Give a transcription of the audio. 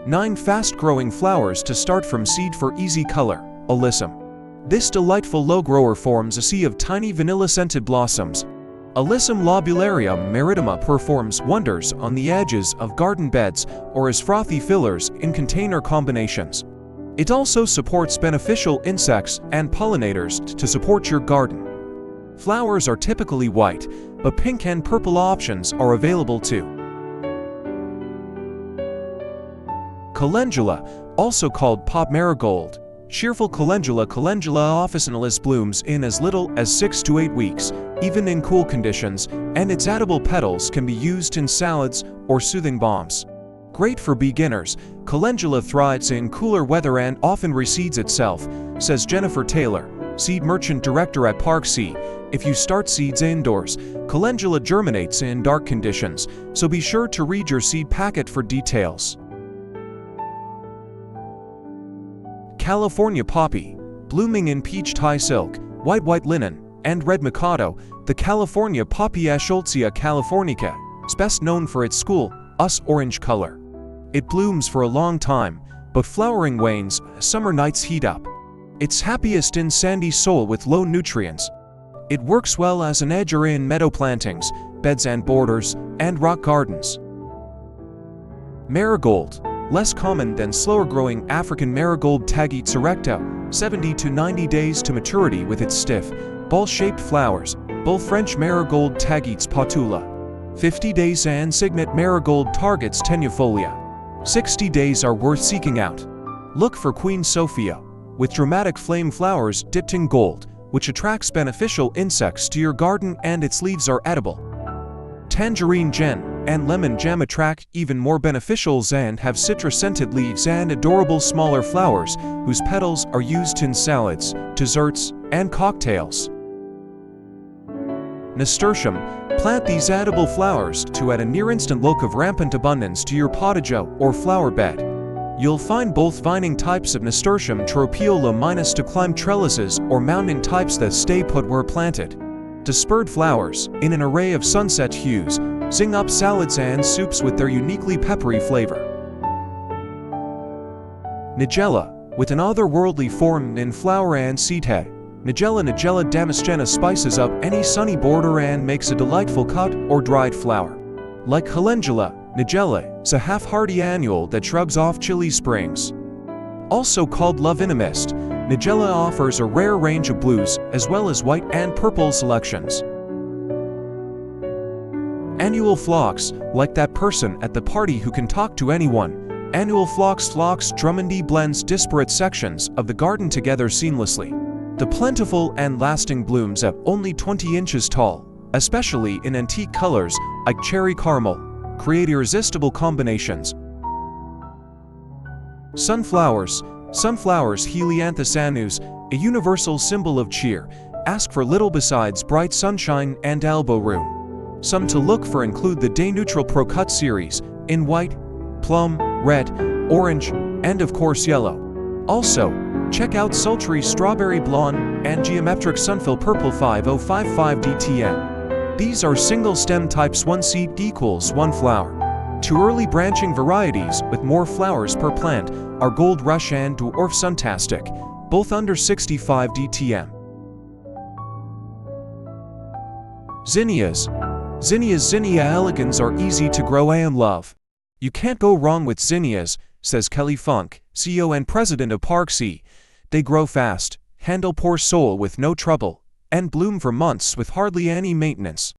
9 fast-growing flowers to start from seed for easy color. Alyssum. This delightful low grower forms a sea of tiny vanilla-scented blossoms. Alyssum lobularia maritima performs wonders on the edges of garden beds or as frothy fillers in container combinations. It also supports beneficial insects and pollinators to support your garden. Flowers are typically white, but pink and purple options are available too. Calendula, also called pop marigold. Cheerful calendula officinalis blooms in as little as 6 to 8 weeks, even in cool conditions, and its edible petals can be used in salads or soothing balms. Great for beginners, calendula thrives in cooler weather and often reseeds itself, says Jennifer Taylor, seed merchant director at Park C. If you start seeds indoors, calendula germinates in dark conditions, so be sure to read your seed packet for details. California poppy. Blooming in peach tie silk, white linen, and red mikado, the California poppy Eschscholtzia californica is best known for its school, orange color. It blooms for a long time, but flowering wanes as summer nights heat up. It's happiest in sandy soil with low nutrients. It works well as an edger in meadow plantings, beds and borders, and rock gardens. Marigold. Less common than slower-growing African marigold Tagetes erecta, 70 to 90 days to maturity with its stiff, ball-shaped flowers, both French marigold Tagetes patula. 50 days and Signet marigold targets tenuifolia. 60 days are worth seeking out. Look for Queen Sophia, with dramatic flame flowers dipped in gold, which attracts beneficial insects to your garden and its leaves are edible. Tangerine gem and lemon jam attract even more beneficials and have citrus-scented leaves and adorable smaller flowers whose petals are used in salads, desserts, and cocktails. Nasturtium. Plant these edible flowers to add a near-instant look of rampant abundance to your potager or flower bed. You'll find both vining types of Nasturtium tropeola minus to climb trellises or mounding types that stay put where planted. Dispersed flowers, in an array of sunset hues, zing up salads and soups with their uniquely peppery flavor. Nigella, with an otherworldly form in flower and seed head, Nigella damascena spices up any sunny border and makes a delightful cut or dried flower. Like calendula, Nigella is a half-hardy annual that shrugs off chilly springs. Also called Lovinamist, Nigella offers a rare range of blues as well as white and purple selections. Annual phlox, like that person at the party who can talk to anyone. Annual phlox Drummondy blends disparate sections of the garden together seamlessly. The plentiful and lasting blooms at only 20 inches tall, especially in antique colors like cherry caramel, create irresistible combinations. Sunflowers. Sunflowers Helianthus annus, a universal symbol of cheer, ask for little besides bright sunshine and elbow room. Some to look for include the Day Neutral Pro Cut series, in white, plum, red, orange, and of course yellow. Also, check out sultry strawberry blonde and geometric sunfill purple 5055 DTM. These are single stem types 1 seed equals 1 flower. 2 early branching varieties with more flowers per plant are Gold Rush and Dwarf Suntastic, both under 65 DTM. Zinnias. Zinnia elegans are easy to grow and love. You can't go wrong with zinnias, says Kelly Funk, CEO and president of Park C. They grow fast, handle poor soil with no trouble, and bloom for months with hardly any maintenance.